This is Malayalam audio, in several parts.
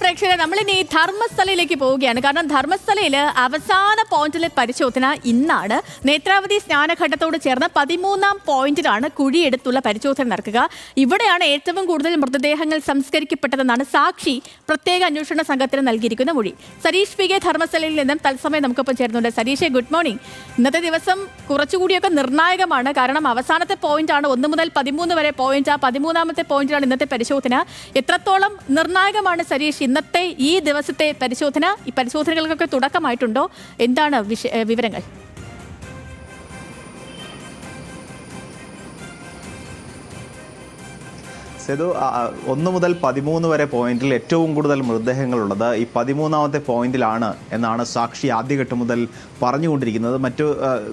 പ്രേക്ഷകരെ നമ്മളിനി ധർമ്മസ്ഥലയിലേക്ക് പോവുകയാണ്. കാരണം ധർമ്മസ്ഥലയിൽ അവസാന പോയിന്റിലെ പരിശോധന ഇന്നാണ്. നേത്രാവതി സ്നാനഘട്ടത്തോട് ചേർന്ന് 13-ാം പോയിന്റിലാണ് കുഴിയെടുത്തുള്ള പരിശോധന നടക്കുക. ഇവിടെയാണ് ഏറ്റവും കൂടുതൽ മൃതദേഹങ്ങൾ സംസ്കരിക്കപ്പെട്ടതെന്നാണ് സാക്ഷി പ്രത്യേക അന്വേഷണ സംഘത്തിന് നൽകിയിരിക്കുന്ന മൊഴി. സരീഷ് പി കെ ധർമ്മസ്ഥലയിൽ നിന്നും തത്സമയം നമുക്കൊപ്പം ചേർന്നുണ്ട്. സരീഷെ, ഗുഡ് മോർണിംഗ്. ഇന്നത്തെ ദിവസം കുറച്ചുകൂടിയൊക്കെ നിർണായകമാണ്. കാരണം അവസാനത്തെ പോയിന്റാണ് 1 മുതൽ 13 വരെ പോയിന്റ്. ആ 13-ാമത്തെ പോയിന്റിലാണ് ഇന്നത്തെ പരിശോധന. എത്രത്തോളം നിർണായകമാണ് സരീഷ് ഇന്നത്തെ ഈ ദിവസത്തെ പരിശോധന? ഈ പരിശോധനകൾക്കൊക്കെ തുടക്കമായിട്ടുണ്ടോ? എന്താണ് വിവരങ്ങൾ? സേതു, 1 മുതൽ 13 വരെ പോയിന്റിൽ ഏറ്റവും കൂടുതൽ മൃതദേഹങ്ങളുള്ളത് ഈ 13-ാമത്തെ പോയിന്റിലാണ് എന്നാണ് സാക്ഷി ആദ്യഘട്ടം മുതൽ പറഞ്ഞുകൊണ്ടിരിക്കുന്നത്. മറ്റു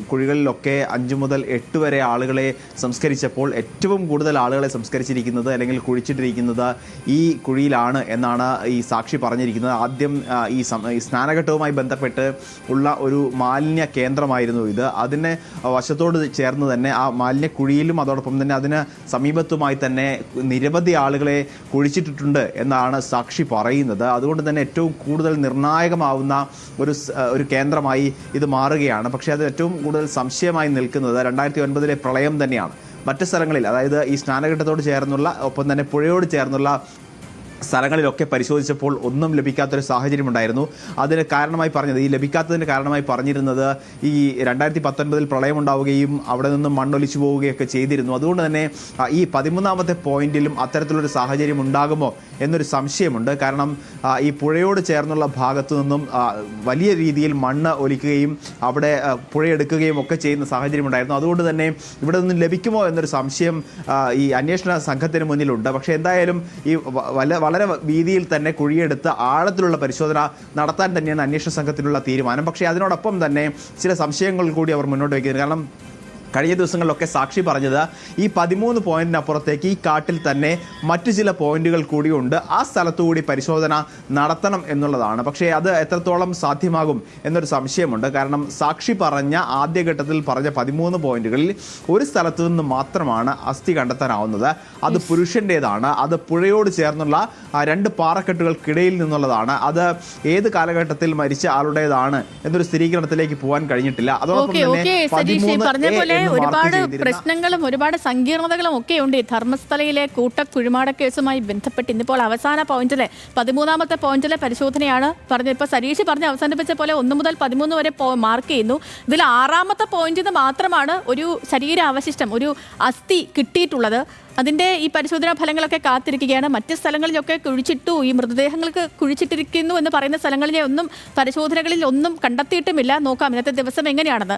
കുഴികളിലൊക്കെ 5 മുതൽ 8 വരെ ആളുകളെ സംസ്കരിച്ചപ്പോൾ ഏറ്റവും കൂടുതൽ ആളുകളെ സംസ്കരിച്ചിരിക്കുന്നത് അല്ലെങ്കിൽ കുഴിച്ചിട്ടിരിക്കുന്നത് ഈ കുഴിയിലാണ് എന്നാണ് ഈ സാക്ഷി പറഞ്ഞിരിക്കുന്നത്. ആദ്യം ഈ സ്നാനഘട്ടവുമായി ബന്ധപ്പെട്ട് ഉള്ള ഒരു മാലിന്യ കേന്ദ്രമായിരുന്നു ഇത്. അതിന് വശത്തോട് ചേർന്ന് തന്നെ ആ മാലിന്യ കുഴിയിലും അതോടൊപ്പം തന്നെ അതിന് സമീപത്തുമായി തന്നെ നിരവധി ആളുകളെ കുഴിച്ചിട്ടിട്ടുണ്ട് എന്നാണ് സാക്ഷി പറയുന്നത്. അതുകൊണ്ട് തന്നെ ഏറ്റവും കൂടുതൽ നിർണായകമാവുന്ന ഒരു കേന്ദ്രമായി ഇത് മാറുകയാണ്. പക്ഷേ അത് ഏറ്റവും കൂടുതൽ സംശയമായി നിൽക്കുന്നത് 2009 പ്രളയം തന്നെയാണ്. മറ്റ് സ്ഥലങ്ങളിൽ, അതായത് ഈ സ്നാനഘട്ടത്തോട് ചേർന്നുള്ള ഒപ്പം തന്നെ പുഴയോട് ചേർന്നുള്ള സ്ഥലങ്ങളിലൊക്കെ പരിശോധിച്ചപ്പോൾ ഒന്നും ലഭിക്കാത്തൊരു സാഹചര്യം ഉണ്ടായിരുന്നു. അതിന് കാരണമായി പറഞ്ഞത്, ഈ ലഭിക്കാത്തതിന് കാരണമായി പറഞ്ഞിരുന്നത് ഈ 2019 പ്രളയം ഉണ്ടാവുകയും അവിടെ നിന്നും മണ്ണൊലിച്ചു പോവുകയൊക്കെ ചെയ്തിരുന്നു. അതുകൊണ്ട് തന്നെ ഈ 13-ാമത്തെ പോയിന്റിലും അത്തരത്തിലൊരു സാഹചര്യം ഉണ്ടാകുമോ എന്നൊരു സംശയമുണ്ട്. കാരണം ഈ പുഴയോട് ചേർന്നുള്ള ഭാഗത്തു നിന്നും വലിയ രീതിയിൽ മണ്ണ് ഒലിക്കുകയും അവിടെ പുഴയെടുക്കുകയും ഒക്കെ ചെയ്യുന്ന സാഹചര്യം ഉണ്ടായിരുന്നു. അതുകൊണ്ട് തന്നെ ഇവിടെ നിന്നും ലഭിക്കുമോ എന്നൊരു സംശയം ഈ അന്വേഷണ സംഘത്തിന് മുന്നിലുണ്ട്. പക്ഷേ എന്തായാലും ഈ വളരെ വീതിയിൽ തന്നെ കുഴിയെടുത്ത് ആഴത്തിലുള്ള പരിശോധന നടത്താൻ തന്നെയാണ് അന്വേഷണ സംഘത്തിനുള്ള തീരുമാനം. പക്ഷേ അതിനോടൊപ്പം തന്നെ ചില സംശയങ്ങൾ കൂടി അവർ മുന്നോട്ട് വയ്ക്കുന്നത്. കാരണം കഴിഞ്ഞ ദിവസങ്ങളിലൊക്കെ സാക്ഷി പറഞ്ഞത് ഈ 13 പോയിന്റിനപ്പുറത്തേക്ക് ഈ കാട്ടിൽ തന്നെ മറ്റു ചില പോയിന്റുകൾ കൂടിയുണ്ട്, ആ സ്ഥലത്തുകൂടി പരിശോധന നടത്തണം എന്നുള്ളതാണ്. പക്ഷേ അത് എത്രത്തോളം സാധ്യമാകും എന്നൊരു സംശയമുണ്ട്. കാരണം സാക്ഷി പറഞ്ഞ ആദ്യഘട്ടത്തിൽ പറഞ്ഞ 13 പോയിന്റുകളിൽ ഒരു സ്ഥലത്തു നിന്ന് മാത്രമാണ് അസ്ഥി കണ്ടെത്താനാവുന്നത്. അത് പുരുഷൻ്റേതാണ്. അത് പുഴയോട് ചേർന്നുള്ള 2 പാറക്കെട്ടുകൾക്കിടയിൽ നിന്നുള്ളതാണ്. അത് ഏത് കാലഘട്ടത്തിൽ മരിച്ച ആളുടേതാണ് എന്നൊരു സ്ഥിരീകരണത്തിലേക്ക് പോകാൻ കഴിഞ്ഞിട്ടില്ല. അതോടൊപ്പം തന്നെ ഒരുപാട് പ്രശ്നങ്ങളും ഒരുപാട് സങ്കീർണതകളും ഒക്കെ ഉണ്ട് ഈ ധർമ്മസ്ഥലയിലെ കൂട്ടക്കുഴിമാട കേസുമായി ബന്ധപ്പെട്ട്. ഇന്നിപ്പോൾ അവസാന പോയിന്റിലെ 13-ാമത്തെ പോയിന്റിലെ പരിശോധനയാണ് പറഞ്ഞത്. ഇപ്പോൾ സരീഷ് പറഞ്ഞ് അവസാനിപ്പിച്ച പോലെ 1 മുതൽ 13 വരെ മാർക്ക് ചെയ്യുന്നു. ഇതിൽ 6-ാമത്തെ പോയിന്റിൽ മാത്രമാണ് ഒരു ശരീരാവശിഷ്ടം, ഒരു അസ്ഥി കിട്ടിയിട്ടുള്ളത്. അതിൻ്റെ ഈ പരിശോധനാ ഫലങ്ങളൊക്കെ കാത്തിരിക്കുകയാണ്. മറ്റ് സ്ഥലങ്ങളിലൊക്കെ കുഴിച്ചിട്ടു, ഈ മൃതദേഹങ്ങൾക്ക് കുഴിച്ചിട്ടിരിക്കുന്നു എന്ന് പറയുന്ന സ്ഥലങ്ങളിലെ ഒന്നും പരിശോധനകളിൽ ഒന്നും കണ്ടെത്തിയിട്ടുമില്ല. നോക്കാം ഇന്നത്തെ ദിവസം എങ്ങനെയാണെന്ന്.